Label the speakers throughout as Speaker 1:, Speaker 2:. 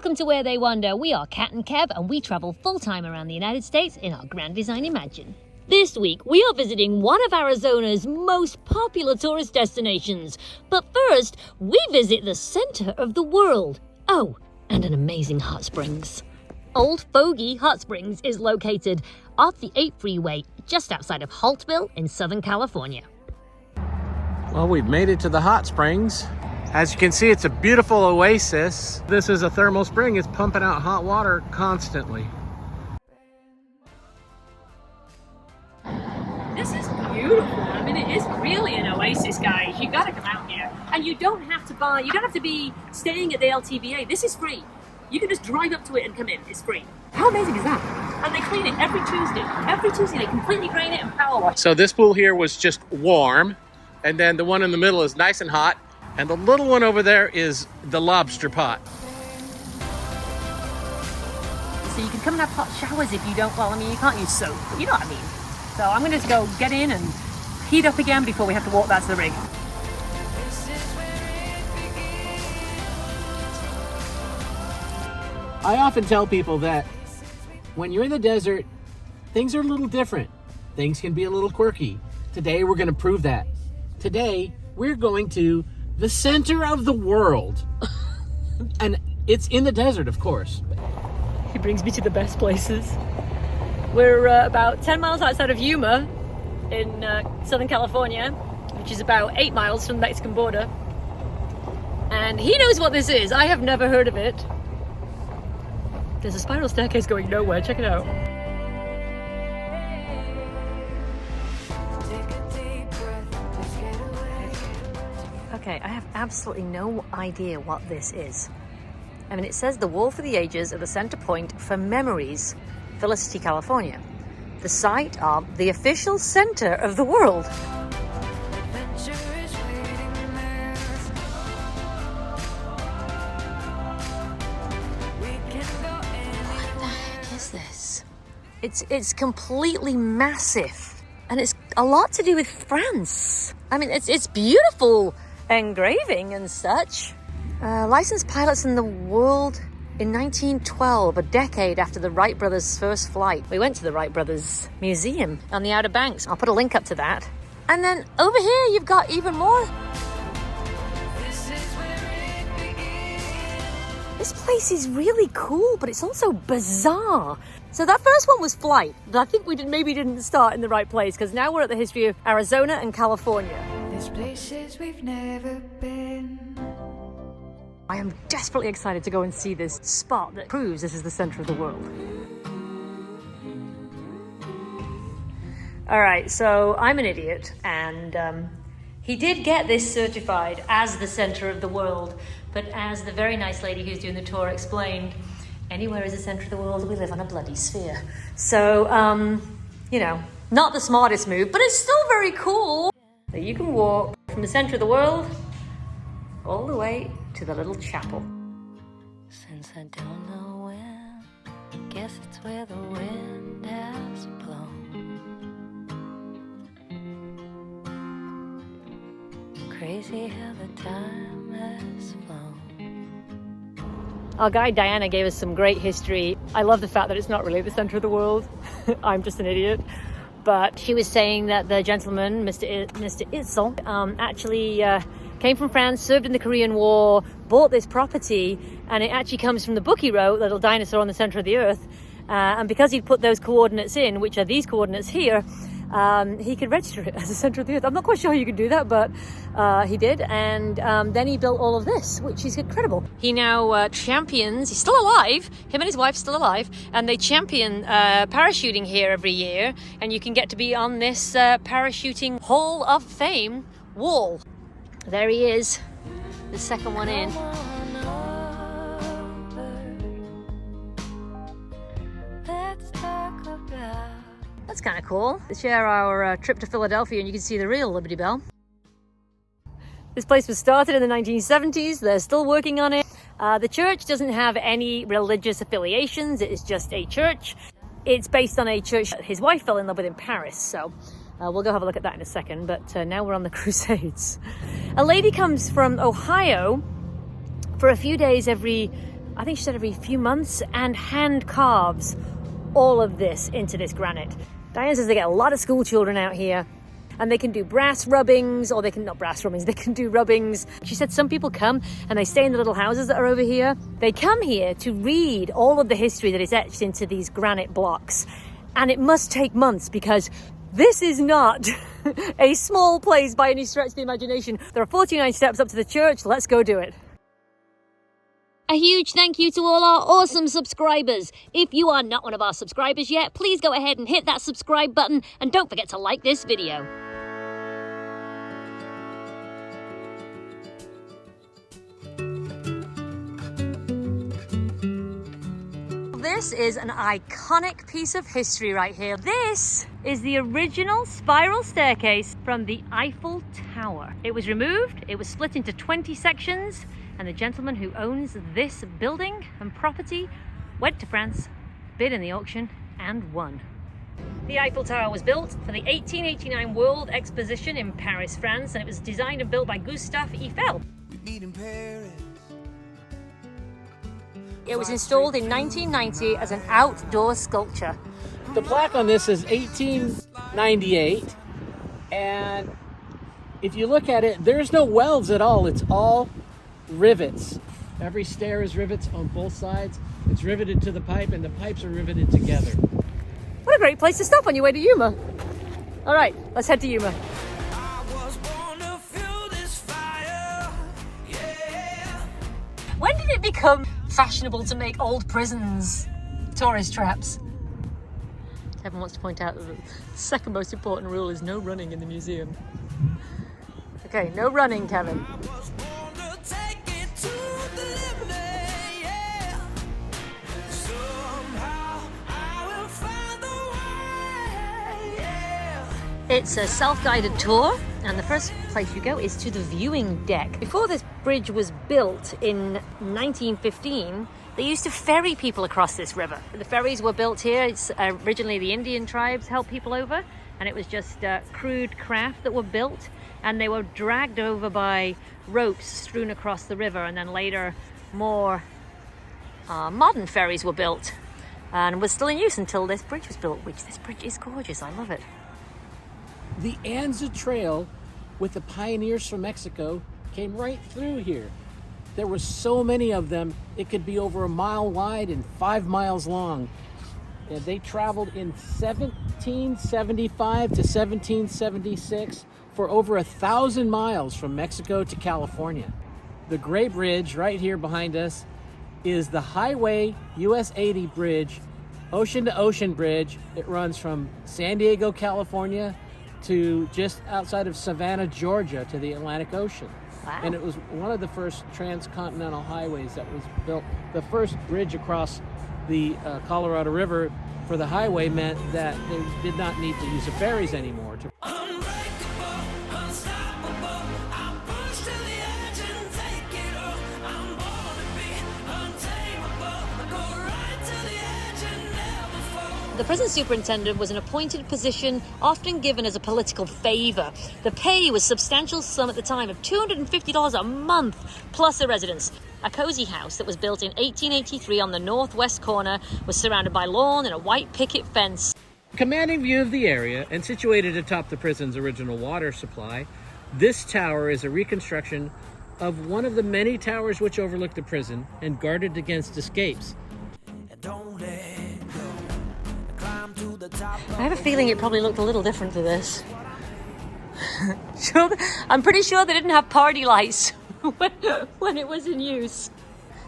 Speaker 1: Welcome to Where They Wander. We are Kat and Kev, and we travel full-time around the United States in our Grand Design Imagine. This week, we are visiting one of Arizona's most popular tourist destinations. But first, we visit the center of the world. Oh, and an amazing hot springs. Old Fogey Hot Springs is located off the 8 freeway just outside of Holtville in Southern California.
Speaker 2: Well, we've made it to the hot springs. As you can see, it's a beautiful oasis. This is a thermal spring. It's pumping out hot water constantly.
Speaker 3: This is beautiful. I mean, it is really an oasis, guys. You gotta come out here. And you don't have to buy, you don't have to be staying at the LTVA. This is free. You can just drive up to it and come in. It's free. How amazing is that? And they clean it every Tuesday. Every Tuesday they completely drain it and power wash.
Speaker 2: So this pool here was just warm. And then the one in the middle is nice and hot. And the little one over there is the lobster pot.
Speaker 3: So you can come and have hot showers if you don't, well, I mean, you can't use soap, but you know what I mean. So I'm going to go get in and heat up again before we have to walk back to the rig.
Speaker 2: I often tell people that when you're in the desert, things are a little different. Things can be a little quirky. Today, we're going to prove that. Today, we're going to the center of the world. And it's in the desert, of course.
Speaker 3: He brings me to the best places. We're about 10 miles outside of Yuma in Southern California, which is about 8 miles from the Mexican border. And he knows what this is. I have never heard of it. There's a spiral staircase going nowhere. Check it out. Okay, I have absolutely no idea what this is. I mean, it says the wall for the ages at the center point for Memories, Felicity, California, the site of the official center of the world. What the heck is this? It's completely massive, and it's a lot to do with France. I mean, it's beautiful engraving and such. Licensed pilots in the world in 1912, a decade after the Wright brothers' first flight. We went to the Wright brothers museum on the Outer Banks. I'll put a link up to that. And then over here you've got even more. This place is really cool, but it's also bizarre. So that first one was flight, but I think we maybe didn't start in the right place, because now we're at the history of Arizona and California.
Speaker 4: There's places we've never been.
Speaker 3: I am desperately excited to go and see this spot that proves this is the center of the world. All right, so I'm an idiot, and he did get this certified as the center of the world, but as the very nice lady who's doing the tour explained, anywhere is the center of the world. We live on a bloody sphere. So, you know, not the smartest move, but it's still very cool. So you can walk from the center of the world all the way to the little chapel.
Speaker 4: Since I don't know when, guess it's where the wind has blown. Crazy how the time has flown.
Speaker 3: Our guide Diana gave us some great history. I love the fact that it's not really the center of the world. I'm just an idiot. But she was saying that the gentleman, Mr. Itzel, actually came from France, served in the Korean War, bought this property, and it actually comes from the book he wrote, Little Dinosaur on the Center of the Earth. And because he'd put those coordinates in, which are these coordinates here, he could register it as the center of the Earth. I'm not quite sure how you can do that, but he did. And then he built all of this, which is incredible. He now champions, he's still alive, him and his wife still alive, and they champion parachuting here every year. And you can get to be on this parachuting Hall of Fame wall. There he is, the second one in.
Speaker 4: Let's talk about.
Speaker 3: That's kind of cool. Let's share our trip to Philadelphia, and you can see the real Liberty Bell. This place was started in the 1970s. They're still working on it. The church doesn't have any religious affiliations. It is just a church. It's based on a church that his wife fell in love with in Paris. So we'll go have a look at that in a second. But now we're on the Crusades. A lady comes from Ohio for a few days every I think she said every few months, and hand carves all of this into this granite. Diane says they get a lot of school children out here, and they can do brass rubbings, or they can, not brass rubbings, they can do rubbings. She said some people come and they stay in the little houses that are over here. They come here to read all of the history that is etched into these granite blocks. And it must take months, because this is not a small place by any stretch of the imagination. There are 49 steps up to the church. Let's go do it.
Speaker 1: A huge thank you to all our awesome subscribers. If you are not one of our subscribers yet, please go ahead and hit that subscribe button, and don't forget to like this video.
Speaker 3: This is an iconic piece of history right here. This is the original spiral staircase from the Eiffel Tower. It was removed, it was split into 20 sections, and the gentleman who owns this building and property went to France, bid in the auction, and won. The Eiffel Tower was built for the 1889 World Exposition in Paris, France, and it was designed and built by Gustave Eiffel. It was installed in 1990 as an outdoor sculpture.
Speaker 2: The plaque on this is 1898, and if you look at it, there's no welds at all. It's all rivets. Every stair is rivets on both sides. It's riveted to the pipe, and the pipes are riveted together.
Speaker 3: What a great place to stop on your way to Yuma. All right, let's head to Yuma. When did it become fashionable to make old prisons tourist traps? Kevin wants to point out that the second most important rule is no running in the museum. Okay, no running, Kevin. It's a self-guided tour, and the first place you go is to the viewing deck. Before this bridge was built in 1915, they used to ferry people across this river. The ferries were built here. It's originally the Indian tribes helped people over, and it was just crude craft that were built, and they were dragged over by ropes strewn across the river, and then later more modern ferries were built and was still in use until this bridge was built, which this bridge is gorgeous. I love it.
Speaker 2: The Anza Trail with the pioneers from Mexico came right through here. There were so many of them, it could be over a mile wide and 5 miles long. And they traveled in 1775 to 1776 for over 1,000 miles from Mexico to California. The Gray Bridge right here behind us is the Highway US 80 bridge, ocean to ocean bridge. It runs from San Diego, California to just outside of Savannah, Georgia, to the Atlantic Ocean.
Speaker 3: Wow.
Speaker 2: And it was one of the first transcontinental highways that was built. The first bridge across the Colorado River for the highway meant that they did not need to use the ferries anymore.
Speaker 3: The prison superintendent was an appointed position often given as a political favor. The pay was a substantial sum at the time of $250 a month, plus a residence. A cozy house that was built in 1883 on the northwest corner was surrounded by lawn and a white picket fence.
Speaker 2: Commanding view of the area and situated atop the prison's original water supply, this tower is a reconstruction of one of the many towers which overlooked the prison and guarded against escapes.
Speaker 3: I have a feeling it probably looked a little different to this. I'm pretty sure they didn't have party lights when it was in use.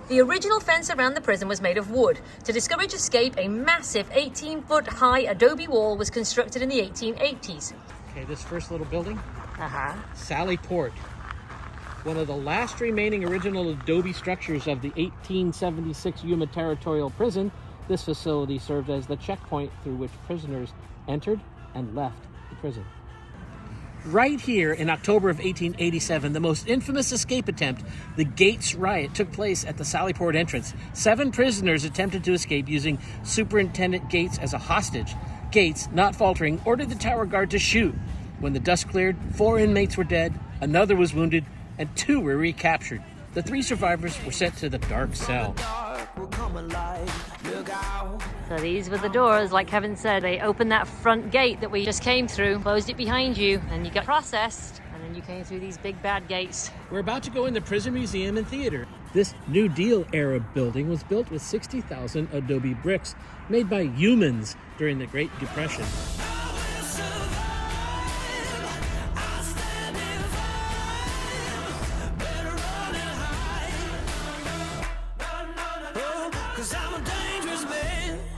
Speaker 3: The original fence around the prison was made of wood. To discourage escape, a massive 18-foot high adobe wall was constructed in the 1880s.
Speaker 2: Okay, this first little building,
Speaker 3: Uh-huh.
Speaker 2: Sally Port. One of the last remaining original adobe structures of the 1876 Yuma Territorial Prison, this facility served as the checkpoint through which prisoners entered and left the prison. Right here in October of 1887, the most infamous escape attempt, the Gates riot, took place at the Sallyport entrance. 7 prisoners attempted to escape using Superintendent Gates as a hostage. Gates, not faltering, ordered the tower guard to shoot. When the dust cleared, 4 inmates were dead, another was wounded, and 2 were recaptured. The 3 survivors were sent to the dark cell.
Speaker 3: So these were the doors, like Kevin said. They opened that front gate that we just came through, closed it behind you, and you got processed, and then you came through these big bad gates.
Speaker 2: We're about to go in the prison museum and theater. This New Deal era building was built with 60,000 adobe bricks made by humans during the Great Depression.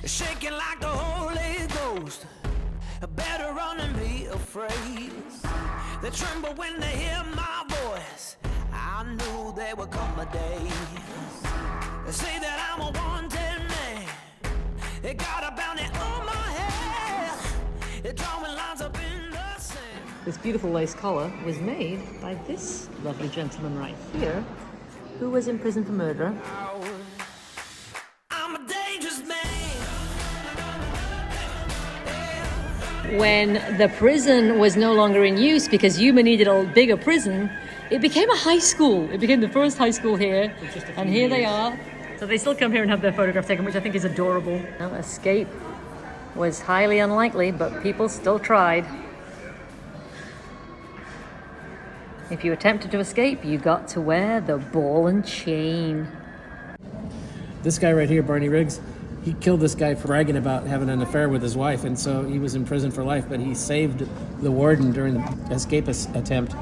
Speaker 5: Shaking like the Holy Ghost. Better run and be afraid. They tremble when they hear my voice. I knew there would come a day. They say that I'm a wanted man. They got a bounty on my head. They're drawing lines up in the sand.
Speaker 3: This beautiful lace collar was made by this lovely gentleman right here, who was in prison for murder.
Speaker 5: I'm a dangerous man.
Speaker 3: When the prison was no longer in use because Yuma needed a bigger prison, it became a high school. It became the first high school here, and here they are. So they still come here and have their photograph taken, which I think is adorable. Now, escape was highly unlikely, but people still tried. If you attempted to escape, you got to wear the ball and chain.
Speaker 2: This guy right here, Barney Riggs, he killed this guy for bragging about having an affair with his wife, and so he was in prison for life, but he saved the warden during the escape attempt,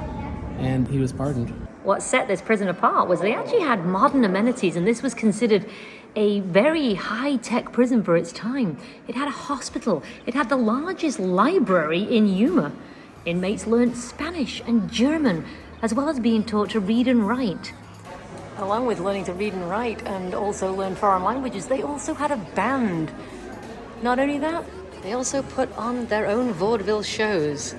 Speaker 2: and he was pardoned.
Speaker 3: What set this prison apart was they actually had modern amenities, and this was considered a very high-tech prison for its time. It had a hospital. It had the largest library in Yuma. Inmates learned Spanish and German, as well as being taught to read and write. Along with learning to read and write and also learn foreign languages, they also had a band. Not only that, they also put on their own vaudeville shows.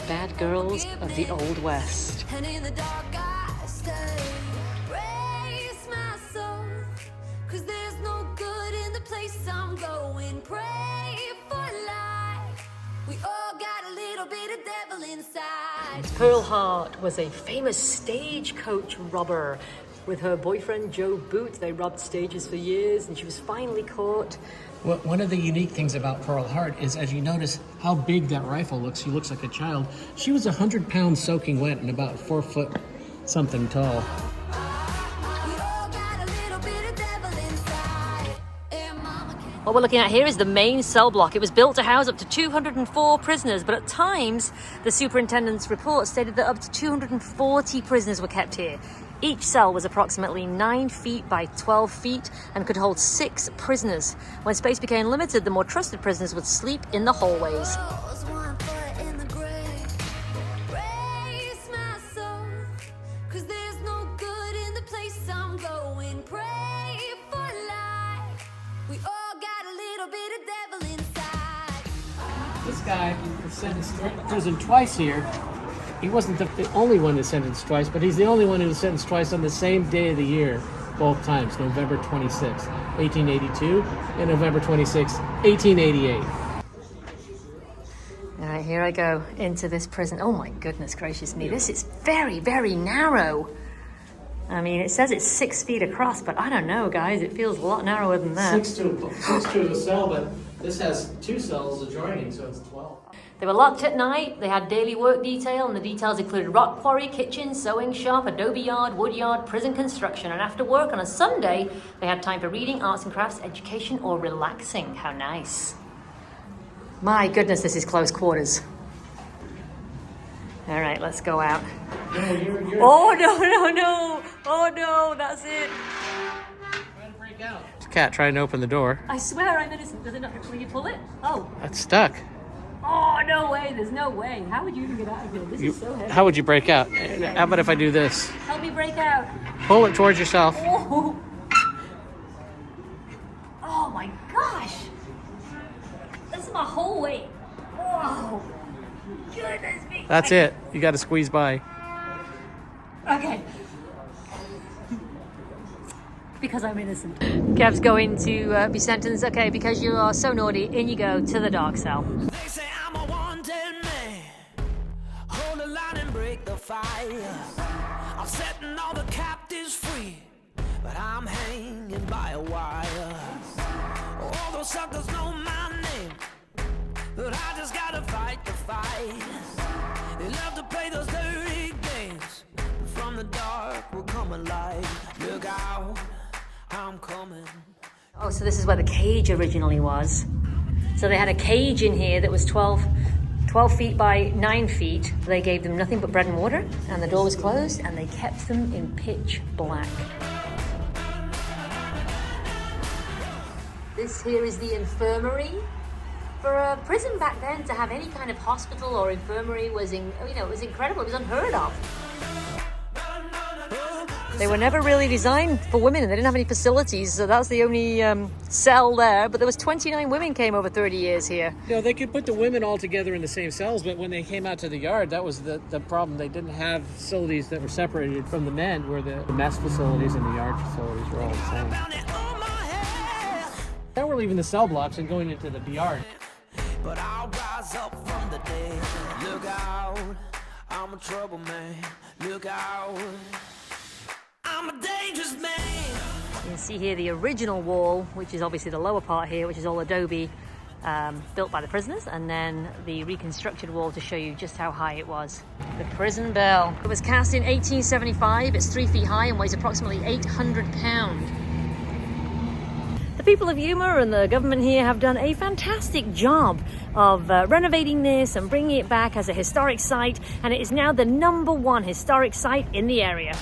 Speaker 3: Bad Girls of the Old West.
Speaker 4: And in the dark I stay. Raise my soul, 'cause there's no good in the place I'm going. Pray for life. We all got a little bit of devil inside.
Speaker 3: Pearl Hart was a famous stagecoach robber. With her boyfriend Joe Boot, they robbed stages for years, and she was finally caught.
Speaker 2: Well, one of the unique things about Pearl Hart is, as you notice how big that rifle looks, she looks like a child. She was 100 pounds soaking wet and about 4 foot something tall.
Speaker 3: What we're looking at here is the main cell block. It was built to house up to 204 prisoners, but at times the superintendent's report stated that up to 240 prisoners were kept here. Each cell was approximately 9 feet by 12 feet and could hold 6 prisoners. When space became limited, the more trusted prisoners would sleep in the hallways.
Speaker 2: This guy was sentenced to prison twice here. He wasn't the only one that's sentenced twice, but he's the only one who was sentenced twice on the same day of the year, both times, November 26, 1882, and November 26, 1888.
Speaker 3: All right, here I go into this prison. Oh my goodness gracious me, this is very, very narrow. I mean, it says it's 6 feet across, but I don't know, guys. It feels a lot narrower than that.
Speaker 2: Six to a cell, but this has 2 cells adjoining, so it's 12.
Speaker 3: They were locked at night. They had daily work detail, and the details included rock quarry, kitchen, sewing shop, adobe yard, wood yard, prison construction. And after work on a Sunday, they had time for reading, arts and crafts, education, or relaxing. How nice. My goodness, this is close quarters. All right, let's go out.
Speaker 2: No, you're
Speaker 3: Oh, no. Oh, no, that's it.
Speaker 2: trying to break out. Cat trying to open the door.
Speaker 3: I swear I'm innocent. Does it not? Will you pull it? Oh.
Speaker 2: That's stuck.
Speaker 3: Oh, no way. There's no way. How would you even get out of here? This is so heavy.
Speaker 2: How would you break out? How about if I do this?
Speaker 3: Help me break out.
Speaker 2: Pull it towards yourself.
Speaker 3: Oh. Oh, my gosh. This is my whole weight. Whoa. Goodness me.
Speaker 2: That's it. You got to squeeze by.
Speaker 3: Okay. Because I'm innocent. Kev's going to be sentenced. Okay, because you are so naughty, in you go to the dark cell.
Speaker 5: They say I'm a wanted man. Hold the line and break the fire. I'm setting all the captives free. But chains by a wire. All those suckers know my name, but I just gotta fight the fight. They love to play those dirty games. From the dark will come a light. Look out, I'm coming.
Speaker 3: Oh, so this is where the cage originally was. So they had a cage in here that was 12 feet by 9 feet. They gave them nothing but bread and water, and the door was closed, and they kept them in pitch black. This here is the infirmary. For a prison back then, to have any kind of hospital or infirmary was, it was incredible. It was unheard of. They were never really designed for women, and they didn't have any facilities, so that's the only cell there. But there was 29 women came over 30 years here.
Speaker 2: You know, they could put the women all together in the same cells, but when they came out to the yard, that was the problem. They didn't have facilities that were separated from the men, where the mess facilities and the yard facilities were all the same. Now we're leaving the cell blocks and going into the yard.
Speaker 5: But I'll rise up from the dead. Look out, I'm a trouble man. Look out, I'm a dangerous man.
Speaker 3: You can see here the original wall, which is obviously the lower part here, which is all adobe, built by the prisoners, and then the reconstructed wall to show you just how high it was. The prison bell. It was cast in 1875. It's 3 feet high and weighs approximately 800 pounds. The people of Yuma and the government here have done a fantastic job of renovating this and bringing it back as a historic site, and it is now the #1 historic site in the area.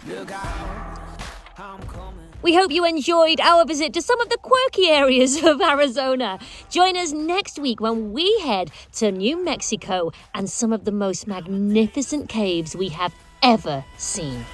Speaker 5: Look out, I'm coming.
Speaker 1: We hope you enjoyed our visit to some of the quirky areas of Arizona. Join us next week when we head to New Mexico and some of the most magnificent caves we have ever seen.